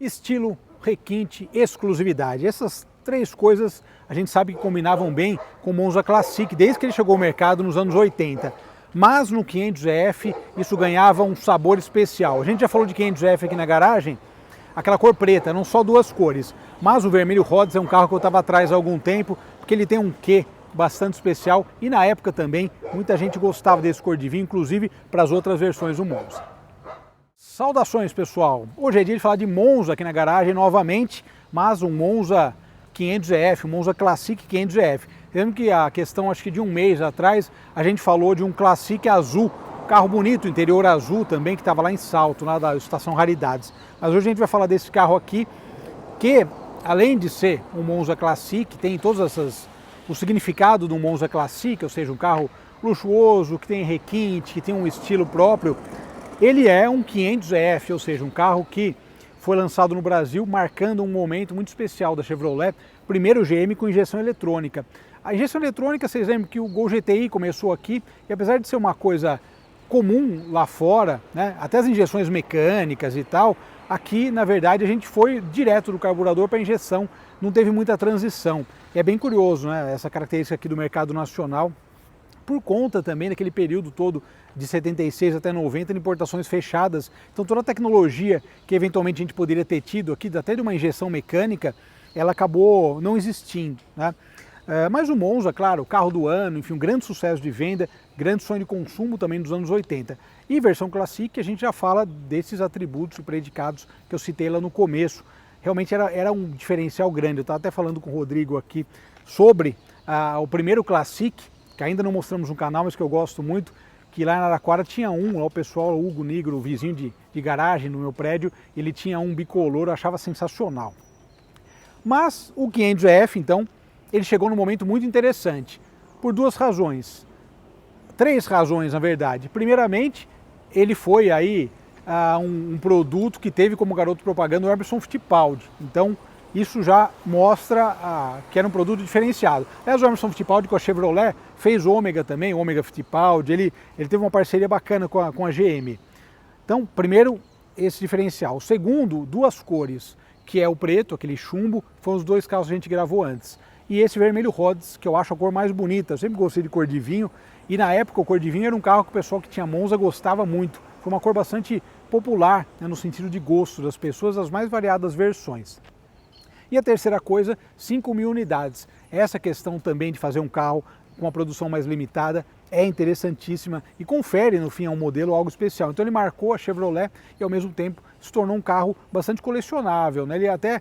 estilo, requinte, exclusividade. Essas três coisas a gente sabe que combinavam bem com o Monza Classic desde que ele chegou ao mercado nos anos 80. Mas no 500F isso ganhava um sabor especial. A gente já falou de 500F aqui na garagem, aquela cor preta, não só duas cores. Mas o vermelho Rhodes é um carro que eu estava atrás há algum tempo, porque ele tem um quê bastante especial e na época também muita gente gostava desse cor de vinho, inclusive para as outras versões do Monza. Saudações, pessoal! Hoje é dia de falar de Monza aqui na garagem novamente, mas um Monza 500F, um Monza Classic 500F. Lembra que a questão, acho que de um mês atrás, a gente falou de um Classic azul, carro bonito, interior azul também, que estava lá em Salto, lá da estação Raridades. Mas hoje a gente vai falar desse carro aqui, que além de ser um Monza Classic, tem todas o significado do Monza Classic, ou seja, um carro luxuoso, que tem requinte, que tem um estilo próprio. Ele é um 500F, ou seja, um carro que foi lançado no Brasil, marcando um momento muito especial da Chevrolet, primeiro GM com injeção eletrônica. A injeção eletrônica, vocês lembram que o Gol GTI começou aqui, e apesar de ser uma coisa comum lá fora, né, até as injeções mecânicas e tal, aqui, na verdade, a gente foi direto do carburador para a injeção, não teve muita transição. E é bem curioso, né, essa característica aqui do mercado nacional, por conta também daquele período todo de 76 até 90 de importações fechadas. Então toda a tecnologia que eventualmente a gente poderia ter tido aqui, até de uma injeção mecânica, ela acabou não existindo, né? Mas o Monza, claro, o carro do ano, enfim, um grande sucesso de venda, grande sonho de consumo também dos anos 80. E versão Classic, a gente já fala desses atributos e predicados que eu citei lá no começo. Realmente era um diferencial grande. Eu estava até falando com o Rodrigo aqui sobre o primeiro Classic, que ainda não mostramos no canal, mas que eu gosto muito, que lá em Araraquara tinha lá o pessoal, o Hugo Nigro, o vizinho de garagem no meu prédio, ele tinha um bicolor, eu achava sensacional. Mas o 500F, então, ele chegou num momento muito interessante, por duas razões. Três razões, na verdade. Primeiramente, ele foi aí um produto que teve como garoto propaganda o Emerson Fittipaldi. Então, isso já mostra que era um produto diferenciado. Aliás, o Emerson Fittipaldi com a Chevrolet fez o Ômega também, o Ômega Fittipaldi, ele teve uma parceria bacana com a GM. Então, primeiro, esse diferencial. O segundo, duas cores, que é o preto, aquele chumbo, foram os dois carros que a gente gravou antes. E esse vermelho Rhodes, que eu acho a cor mais bonita, eu sempre gostei de cor de vinho, e na época o cor de vinho era um carro que o pessoal que tinha Monza gostava muito. Foi uma cor bastante popular, né, no sentido de gosto das pessoas, as mais variadas versões. E a terceira coisa, 5.000 unidades. Essa questão também de fazer um carro com uma produção mais limitada é interessantíssima e confere no fim a um modelo algo especial. Então ele marcou a Chevrolet e ao mesmo tempo se tornou um carro bastante colecionável, né? Ele até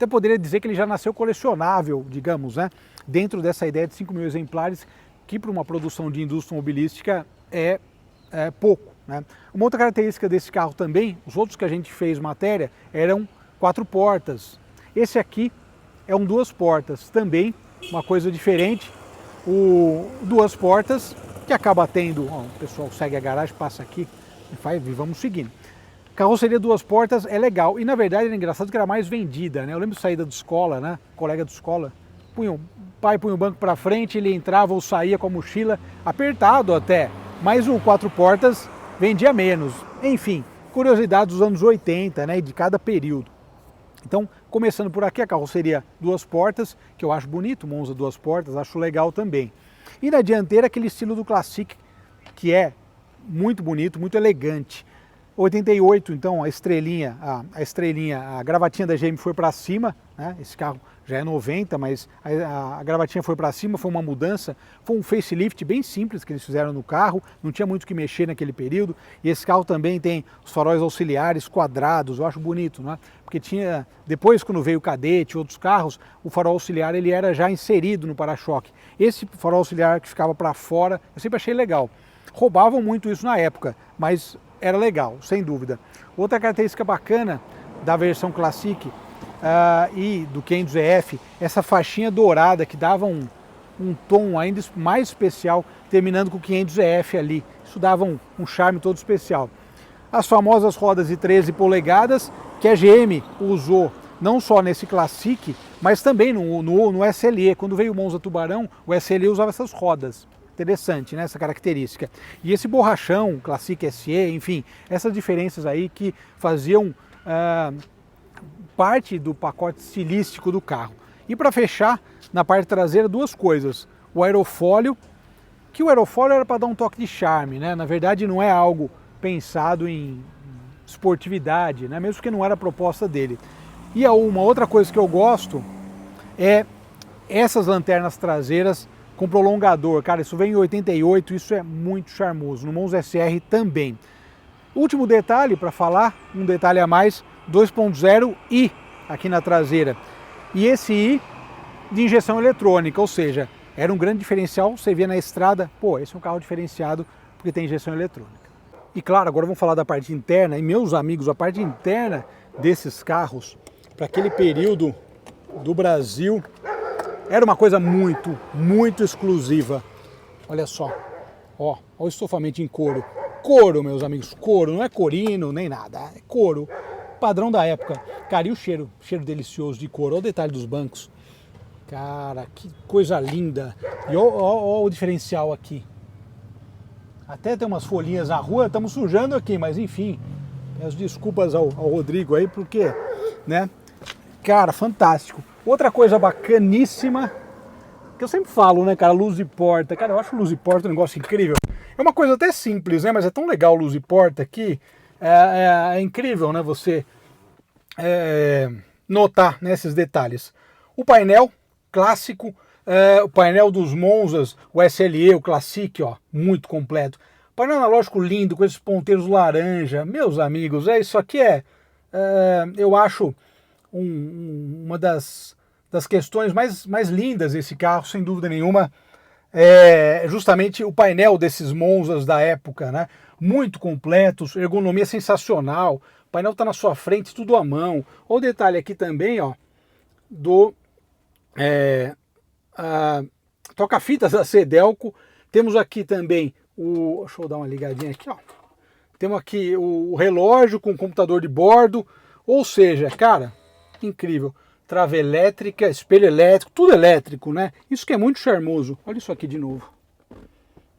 poderia dizer que ele já nasceu colecionável, digamos, né? Dentro dessa ideia de 5.000 exemplares, que para uma produção de indústria automobilística é pouco, né? Uma outra característica desse carro também, os outros que a gente fez matéria, eram 4 portas. Esse aqui é um 2 portas, também uma coisa diferente, o 2 portas que acaba tendo, ó, o pessoal segue a garagem, passa aqui e vamos seguindo. Carroceria 2 portas é legal e na verdade era engraçado que era mais vendida, né? Eu lembro de saída de escola, né? Colega de escola, o pai punha o banco para frente, ele entrava ou saía com a mochila, apertado até, mas o 4 portas vendia menos. Enfim, curiosidades dos anos 80, né? De cada período. Então, começando por aqui, a carroceria 2 portas, que eu acho bonito, Monza 2 portas, acho legal também. E na dianteira, aquele estilo do Classic, que é muito bonito, muito elegante. 88, então, a estrelinha, a gravatinha da GM foi para cima, né? Esse carro já é 90, mas a gravatinha foi para cima, foi uma mudança, foi um facelift bem simples que eles fizeram no carro, não tinha muito o que mexer naquele período, e esse carro também tem os faróis auxiliares quadrados, eu acho bonito, né? Porque tinha, depois quando veio o Cadete e outros carros, o farol auxiliar ele era já inserido no para-choque. Esse farol auxiliar que ficava para fora, eu sempre achei legal. Roubavam muito isso na época, mas era legal, sem dúvida. Outra característica bacana da versão Classic e do 500F, essa faixinha dourada que dava um tom ainda mais especial, terminando com o 500F ali. Isso dava um charme todo especial. As famosas rodas de 13 polegadas, que a GM usou não só nesse Classic, mas também no SLE. Quando veio o Monza Tubarão, o SLE usava essas rodas. Interessante, né, essa característica. E esse borrachão, Classic SE, enfim, essas diferenças aí que faziam parte do pacote estilístico do carro. E para fechar, na parte traseira, duas coisas. O aerofólio, que o aerofólio era para dar um toque de charme, né? Na verdade não é algo pensado em esportividade, né? Mesmo que não era a proposta dele. E uma outra coisa que eu gosto é essas lanternas traseiras com prolongador. Cara, isso vem em 88, isso é muito charmoso. No Monza SR também. Último detalhe para falar, um detalhe a mais, 2.0 i aqui na traseira. E esse i de injeção eletrônica, ou seja, era um grande diferencial. Você via na estrada, pô, esse é um carro diferenciado porque tem injeção eletrônica. E claro, agora vamos falar da parte interna. E meus amigos, a parte interna desses carros, para aquele período do Brasil, era uma coisa muito, muito exclusiva. Olha só, ó o estofamento em couro. Couro, meus amigos, couro, não é corino nem nada, é couro. Padrão da época. Cara, e o cheiro delicioso de couro. Olha o detalhe dos bancos. Cara, que coisa linda. E olha o diferencial aqui. Até tem umas folhinhas na rua, estamos sujando aqui, mas enfim. Peço desculpas ao Rodrigo aí, porque, né? Cara, fantástico. Outra coisa bacaníssima, que eu sempre falo, né, cara, luz de porta. Cara, eu acho luz de porta um negócio incrível. É uma coisa até simples, né, mas é tão legal luz de porta aqui. É incrível, né, você notar, né, esses detalhes. O painel clássico, o painel dos Monzas, o SLE, o Classic, ó, muito completo. Painel analógico lindo, com esses ponteiros laranja. Meus amigos, isso aqui eu acho uma das questões mais lindas desse carro, sem dúvida nenhuma. É justamente o painel desses Monzas da época, né? Muito completos, ergonomia sensacional. O painel está na sua frente, tudo à mão. Olha o detalhe aqui também, ó, do toca-fitas da Cedelco. Temos aqui também deixa eu dar uma ligadinha aqui, ó. Temos aqui o relógio com computador de bordo, ou seja, cara, incrível. Trava elétrica, espelho elétrico, tudo elétrico, né? Isso que é muito charmoso. Olha isso aqui de novo.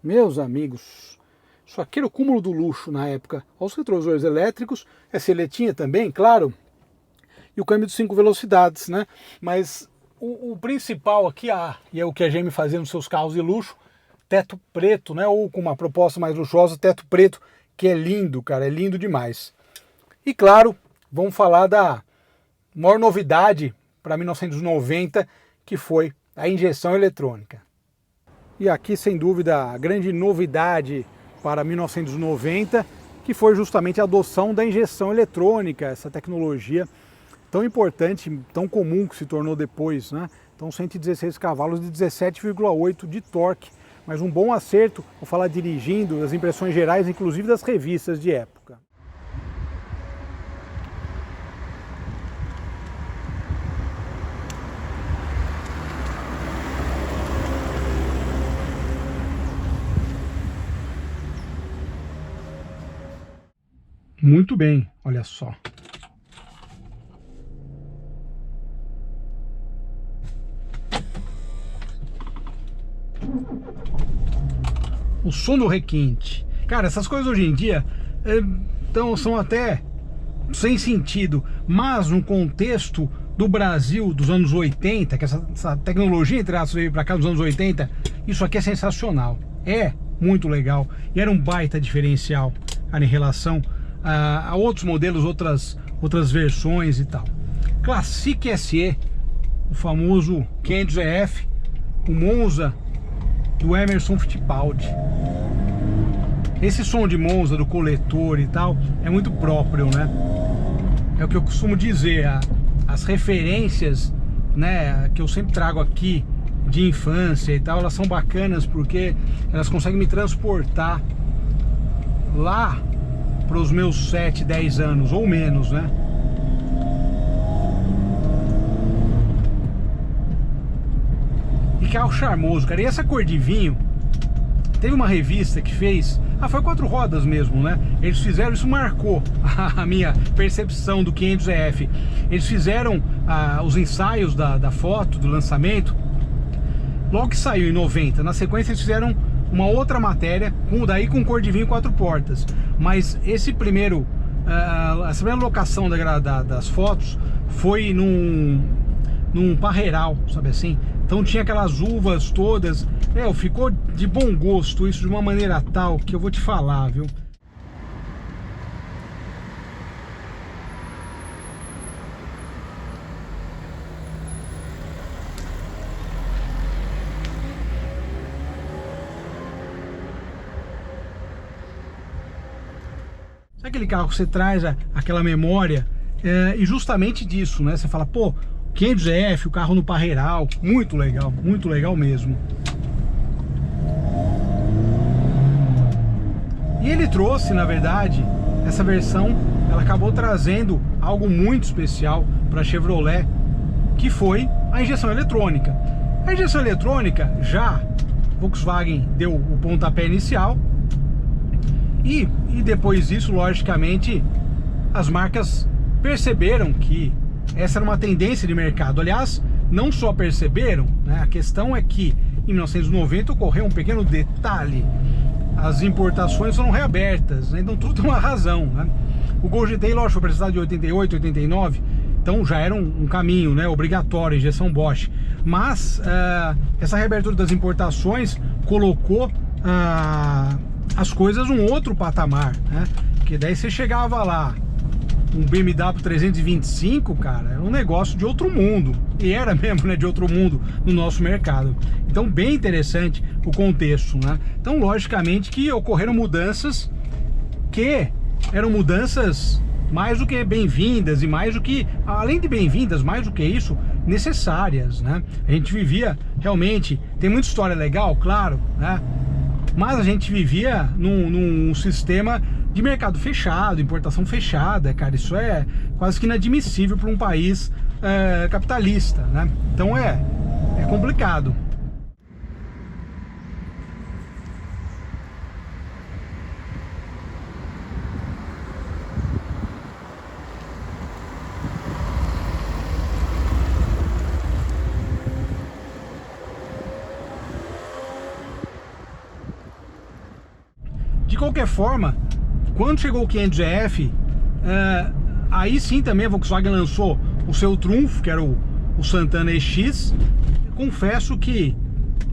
Meus amigos, isso aqui era o cúmulo do luxo na época. Olha os retrovisores elétricos, essa seletinha também, claro. E o câmbio de 5 velocidades, né? Mas o principal aqui, e é o que a GM fazia nos seus carros de luxo, teto preto, né? Ou com uma proposta mais luxuosa, teto preto, que é lindo, cara, é lindo demais. E claro, vamos falar da maior novidade para 1990, que foi a injeção eletrônica. E aqui, sem dúvida, a grande novidade para 1990, que foi justamente a adoção da injeção eletrônica, essa tecnologia tão importante, tão comum que se tornou depois, né? Então 116 cavalos de 17,8 de torque, mas um bom acerto, vou falar dirigindo, das impressões gerais, inclusive das revistas de época. Muito bem, olha só. O som do requinte. Cara, essas coisas hoje em dia são até sem sentido, mas no contexto do Brasil dos anos 80, que essa tecnologia, entre aspas, veio para cá dos anos 80, isso aqui é sensacional. É muito legal. E era um baita diferencial, cara, em relação a outros modelos, outras versões e tal. Classic SE, o famoso 500EF, o Monza do Emerson Fittipaldi. Esse som de Monza, do coletor e tal, é muito próprio, né? É o que eu costumo dizer, as referências, né, que eu sempre trago aqui de infância e tal, elas são bacanas porque elas conseguem me transportar lá para os meus 7, 10 anos ou menos, né? E carro charmoso, cara. E essa cor de vinho, teve uma revista que fez, foi 4 rodas mesmo, né? Eles fizeram, isso marcou a minha percepção do 500EF. Eles fizeram os ensaios da foto, do lançamento, logo que saiu em 90. Na sequência eles fizeram uma outra matéria, com cor de vinho 4 portas. Mas esse primeiro essa primeira locação das fotos foi num parreiral, sabe assim? Então tinha aquelas uvas todas. Ficou de bom gosto isso, de uma maneira tal que eu vou te falar, viu? Sabe aquele carro que você traz aquela memória e justamente disso, né? Você fala, pô, 500F, o carro no parreiral, muito legal mesmo. E ele trouxe, na verdade, essa versão, ela acabou trazendo algo muito especial para a Chevrolet, que foi a injeção eletrônica. A injeção eletrônica, já Volkswagen deu o pontapé inicial, e depois disso, logicamente, as marcas perceberam que essa era uma tendência de mercado. Aliás, não só perceberam, né? A questão é que em 1990 ocorreu um pequeno detalhe: as importações foram reabertas, né? Então tudo tem uma razão, né? O Gol GTI, lógico, foi apresentado em 88, 89, então já era um caminho, né, obrigatório, injeção Bosch. Mas essa reabertura das importações colocou as coisas num outro patamar, né? Que daí você chegava lá, um BMW 325, cara, era um negócio de outro mundo. E era mesmo, né, de outro mundo no nosso mercado. Então, bem interessante o contexto, né? Então, logicamente que ocorreram mudanças que eram mudanças mais do que bem-vindas e mais do que, além de bem-vindas, mais do que isso, necessárias, né? A gente vivia realmente, tem muita história legal, claro, né? Mas a gente vivia num sistema de mercado fechado, importação fechada, cara. Isso é quase que inadmissível para um país capitalista, né? Então é complicado. De qualquer forma, quando chegou o 500F, aí sim também a Volkswagen lançou o seu trunfo, que era o Santana EX. Confesso que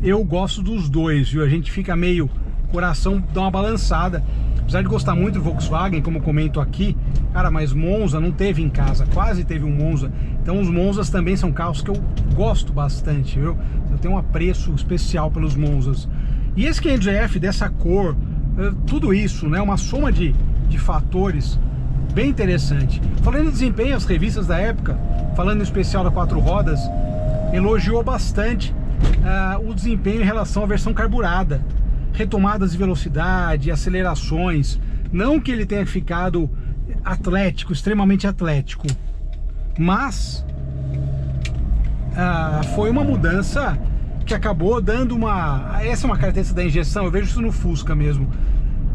eu gosto dos dois, viu? A gente fica meio, coração dá uma balançada. Apesar de gostar muito do Volkswagen, como eu comento aqui, cara, mas Monza não teve em casa, quase teve um Monza. Então os Monzas também são carros que eu gosto bastante, viu? Eu tenho um apreço especial pelos Monzas. E esse 500F dessa cor, tudo isso, né, uma soma de fatores bem interessante. Falando em desempenho, as revistas da época, falando em especial da 4 rodas, elogiou bastante o desempenho em relação à versão carburada, retomadas de velocidade, acelerações. Não que ele tenha ficado atlético, extremamente atlético, mas foi uma mudança que acabou dando essa é uma característica da injeção, eu vejo isso no Fusca mesmo.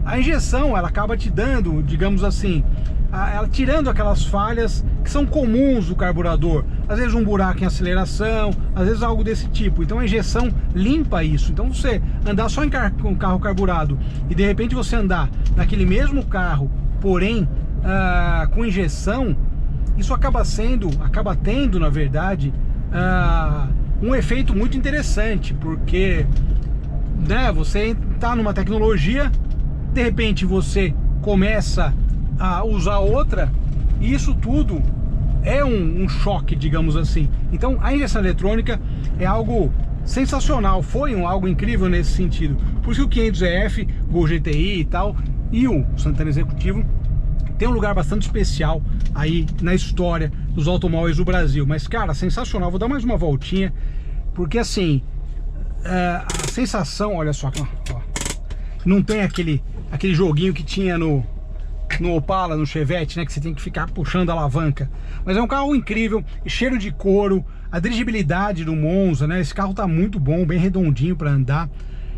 A injeção, ela acaba te dando, digamos assim, ela tirando aquelas falhas que são comuns do carburador. Às vezes um buraco em aceleração, às vezes algo desse tipo. Então a injeção limpa isso. Então você andar só com carro carburado e de repente você andar naquele mesmo carro, porém com injeção, isso acaba tendo, na verdade, um efeito muito interessante, porque, né, você está numa tecnologia, de repente você começa a usar outra, e isso tudo é um choque, digamos assim. Então a injeção eletrônica é algo sensacional, foi algo incrível nesse sentido. Por isso que o 500F, Gol GTI e tal, e o Santana Executivo tem um lugar bastante especial aí na história dos automóveis do Brasil. Mas, cara, sensacional. Vou dar mais uma voltinha, porque assim, a sensação, olha só, ó, não tem aquele joguinho que tinha no Opala, no Chevette, né, que você tem que ficar puxando a alavanca. Mas é um carro incrível, cheiro de couro, a dirigibilidade do Monza, né, esse carro tá muito bom, bem redondinho para andar.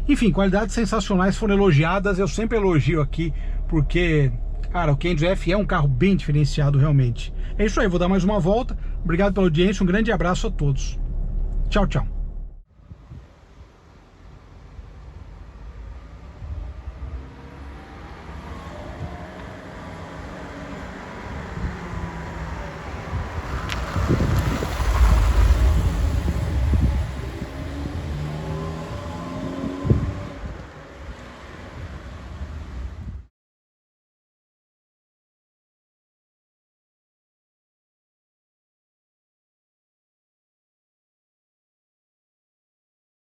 Enfim, qualidades sensacionais foram elogiadas, eu sempre elogio aqui, porque, cara, o 500F é um carro bem diferenciado realmente. É isso aí, vou dar mais uma volta. Obrigado pela audiência, um grande abraço a todos. Tchau, tchau.